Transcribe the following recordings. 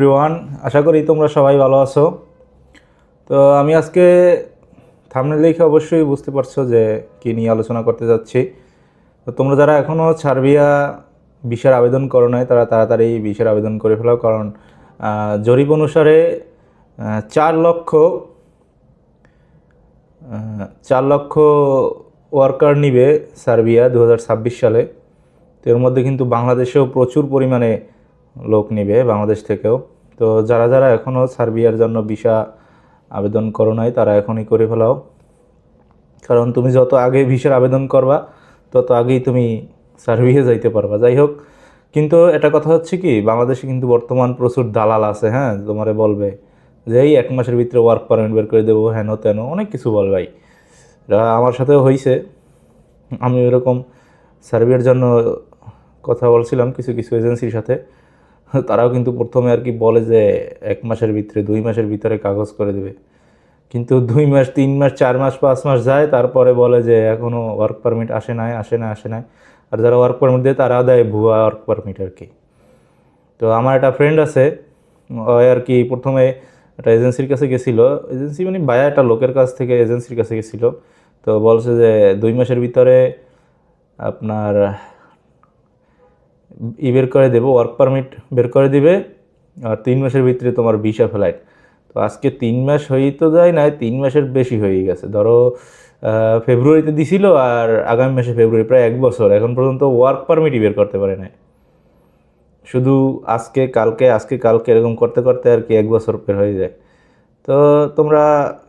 Everyone, আশা করি তোমরা সবাই ভালো আছো। তো আমি আজকে থাম্বনেল দেখে অবশ্যই বুঝতে পারছো যে কী নিয়ে আলোচনা করতে যাচ্ছি। তো তোমরা যারা এখনও সার্বিয়া ভিসার আবেদন করো নাই তারা তাড়াতাড়ি ভিসার আবেদন করে ফেলাও, কারণ জরিপ অনুসারে 4 লক্ষ 4 লক্ষ ওয়ার্কার নিবে সার্বিয়া 2026 সালে। তো এর মধ্যে কিন্তু বাংলাদেশেও প্রচুর পরিমাণে লোক নিবে, বাংলাদেশ থেকেও। তো যারা যারা এখনও সার্বিয়ার জন্য ভিসা আবেদন করো নাই তারা এখনই করে ফেলাও, কারণ তুমি যত আগে ভিসার আবেদন করবা তত আগেই তুমি সার্বিয়া যাইতে পারবা। যাই হোক, কিন্তু এটা কথা হচ্ছে কি, বাংলাদেশে কিন্তু বর্তমান প্রচুর দালাল আছে। হ্যাঁ, তোমারে বলবে যে এই 1 মাসের ভিতরে ওয়ার্ক পারমিট বের করে দেবো, হেন তেন অনেক কিছু বল ভাই। এটা আমার সাথেও হয়েছে। আমি এরকম সার্বিয়ার জন্য কথা বলছিলাম কিছু কিছু এজেন্সির সাথে। তারাও কিন্তু প্রথমে আর কি বলে যে 1 মাসের ভিতরে 2 মাসের ভিতরে কাগজ করে দেবে, কিন্তু 2 মাস 3 মাস 4 মাস 5 মাস যায়, তারপরে বলে যে এখনও ওয়ার্ক পারমিট আসে নাই। আর যারা ওয়ার্ক পারমিট দেয় তারাও দেয় ভুয়া ওয়ার্ক পারমিট আর কি। তো আমার একটা ফ্রেন্ড আছে, ও আর কি প্রথমে একটা এজেন্সির কাছে গেছিলো, এজেন্সি মানে বায়া একটা লোকের কাছ থেকে এজেন্সির কাছে গেছিলো। তো বলছে যে 2 মাসের ভিতরে আপনার বের করে দেবো, ওয়ার্ক পারমিট বের করে দিবে, আর 3 মাসের ভিতরে তোমার ভিসা ফ্লাইট। তো আজকে 3 মাস হয়েই তো যায় না, 3 মাসের বেশি হয়ে গেছে। ধরো ফেব্রুয়ারিতে দিছিল, আর আগামী মাসে ফেব্রুয়ারি, প্রায় 1 বছর এখন পর্যন্ত ওয়ার্ক পারমিটই বের করতে পারে না। শুধু আজকে কালকে এরকম করতে করতে আর কি 1 বছর বের হয়ে যায়। তো তোমরা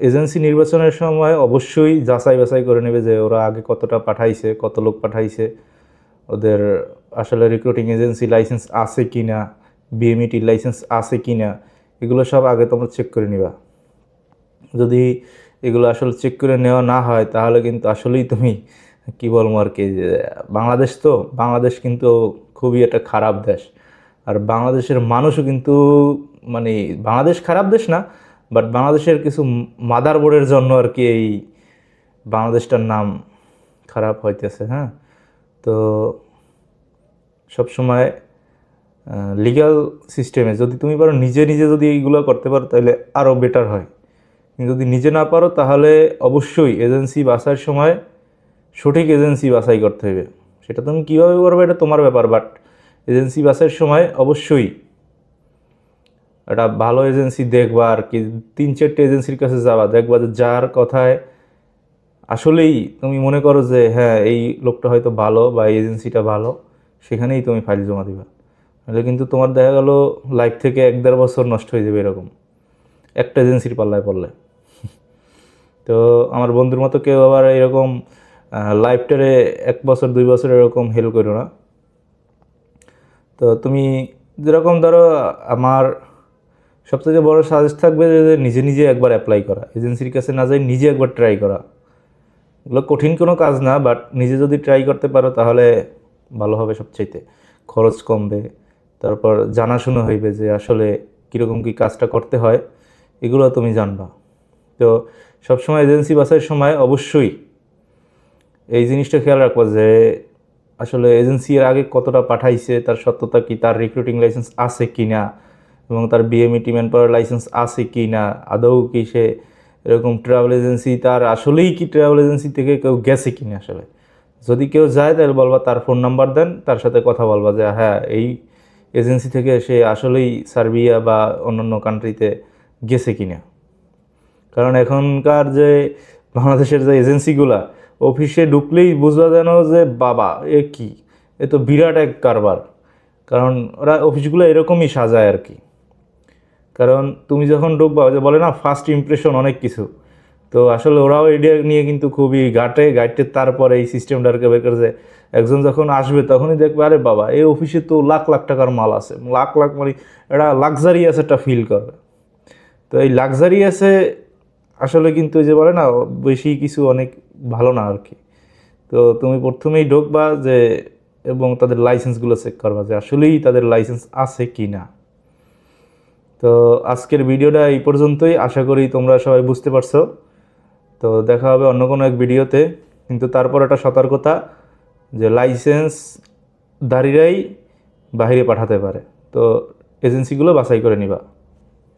এজেন্সি নির্বাচনের সময় অবশ্যই যাচাই বাছাই করে নেবে যে ওরা আগে কতটা পাঠাইছে, কত লোক পাঠাইছে, ওদের আসলে রিক্রুটিং এজেন্সি লাইসেন্স আছে কি না, বিএমইটি লাইসেন্স আছে কি না, এগুলো সব আগে তোমরা চেক করে নিবা। যদি এগুলো আসলে চেক করে নেওয়া না হয় তাহলে কিন্তু আসলেই তুমি কী বলবো আর কি, যে বাংলাদেশ কিন্তু খুবই একটা খারাপ দেশ। আর বাংলাদেশের মানুষও কিন্তু, মানে বাংলাদেশ খারাপ দেশ না, বাট বাংলাদেশের কিছু মাদার বোর্ডের জন্য আর কি এই বাংলাদেশটার নাম খারাপ হইতেছে। হ্যাঁ, তো সবসময় লিগ্যাল সিস্টেমে যদি তুমি পারো নিজে নিজে যদি এইগুলো করতে পারো তাহলে আরও বেটার হয়। কিন্তু যদি নিজে না পারো তাহলে অবশ্যই এজেন্সি বাছাইয়ের সময় সঠিক এজেন্সি বাছাই করতে হবে। সেটা তুমি কীভাবে করবে এটা তোমার ব্যাপার, বাট এজেন্সি বাছাইয়ের সময় অবশ্যই একটা ভালো এজেন্সি দেখবা আর কি। 3-4টে এজেন্সির কাছে যাবা, দেখবা যে যার কথায় আসলেই তুমি মনে করো যে হ্যাঁ এই লোকটা হয়তো ভালো বা এই এজেন্সিটা ভালো, সেখানেই তুমি ফাইল জমা দিবা। নাহলে কিন্তু তোমার দেখা গেল লাইফ থেকে 1-1.5 বছর নষ্ট হয়ে যাবে এরকম একটা এজেন্সির পাল্লায় পড়লে। তো আমার বন্ধুর মতো কেউ আবার এরকম লাইফটারে 1 বছর 2 বছর এরকম হেল্প করো না। তো তুমি যেরকম ধরো, আমার সবথেকে বড় সাজেস্ট থাকবে যে নিজে নিজে একবার অ্যাপ্লাই করা, এজেন্সির কাছে না যাই নিজে একবার ট্রাই করা। এগুলো কঠিন কোনো কাজ না, বাট নিজে যদি ট্রাই করতে পারো তাহলে ভালো হবে সবচাইতে। খরচ কমবে, তারপর জানাশোনা হইবে যে আসলে কীরকম কী কাজটা করতে হয়, এগুলো তুমি জানবা। তো সবসময় এজেন্সি বাছাইয়ের সময় অবশ্যই এই জিনিসটা খেয়াল রাখবা যে আসলে এজেন্সি এর আগে কতটা পাঠাইছে, তার সত্যতা কি, তার রিক্রুটিং লাইসেন্স আছে কি না, এবং তার বিএমইটি ম্যান পাওয়ার লাইসেন্স আছে কি না, আদৌ কি সে এরকম ট্রাভেল এজেন্সি, তার আসলেই কি ট্রাভেল এজেন্সি থেকে কেউ গেছে কি না। আসলে যদি কেউ যায় তাহলে বলবা, তার ফোন নাম্বার দেন, তার সাথে কথা বলবা যে হ্যাঁ এই এজেন্সি থেকে সে আসলেই সার্বিয়া বা অন্যান্য কান্ট্রিতে গেছে কি না। কারণ এখনকার যে বাংলাদেশের যে এজেন্সিগুলা, অফিসে ঢুকলেই বুঝবা যেন যে বাবা এ কি, এ তো বিরাট এক কারবার। কারণ ওরা অফিসগুলো এরকমই সাজায় আর কি। কারণ তুমি যখন ঢুকবা, যে বলে না ফার্স্ট ইমপ্রেশন অনেক কিছু, তো আসলে ওরাও এটা নিয়ে কিন্তু খুবই গাইটে তারপরে এই সিস্টেমটাকে বের করেছে। একজন যখন আসবে তখনই দেখবে আরে বাবা এই অফিসে তো লাখ লাখ টাকার মাল আছে, লাখ লাখ, মানে এটা লাক্সারিয়াস একটা ফিল করবে। তো এই লাক্সারিয়াসে আসলে কিন্তু যে বলে না বেশি কিছু অনেক ভালো না আর কি। তো তুমি প্রথমেই ঢুকবা যে, এবং তাদের লাইসেন্সগুলো চেক করবা যে আসলেই তাদের লাইসেন্স আছে কি না। তো আজকের ভিডিওটা এই পর্যন্তই, আশা করি তোমরা সবাই বুঝতে পারছো। তো দেখা হবে অন্য কোনো এক ভিডিওতে। কিন্তু তারপর একটা সতর্কতা, যে লাইসেন্সধারীরাই বাইরে পাঠাতে পারে। তো এজেন্সিগুলো বাছাই করে নিবা।